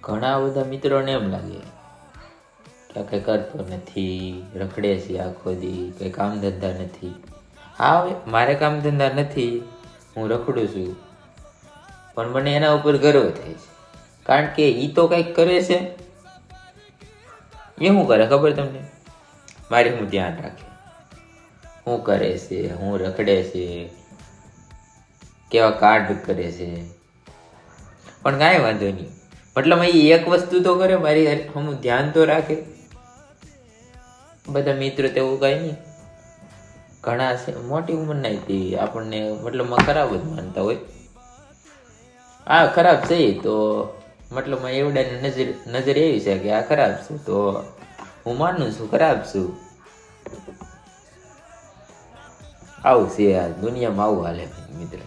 ઘણા બધા મિત્રોને એમ લાગે કે કંઈ કરતો નથી, રખડે છે આખો દી, કંઈ કામ ધંધા નથી. હા, હવે મારે કામ ધંધા નથી, હું રખડું છું, પણ મને એના ઉપર ગર્વ થાય છે. કારણ કે એ તો કંઈક કરે છે. એ શું કરે ખબર તમને? મારી હું ધ્યાન રાખે, શું કરે છે, હું રખડે છે, કેવા કાર્ડ કરે છે. પણ કાંઈ વાંધો નહીં, મતલબ એ એક વસ્તુ તો કરે, મારી હું ધ્યાન તો રાખે. બધા મિત્રો તેવું કાંઈ નહીં. ઘણા છે મોટી ઉંમરના આપણને મતલબમાં ખરાબ જ માનતા હોય. આ ખરાબ છે તો મતલબમાં એવડાની નજર એવી છે કે આ ખરાબ છે, તો હું માનું છું ખરાબ છું. આવું છે આ દુનિયામાં, આવું હાલે મિત્ર.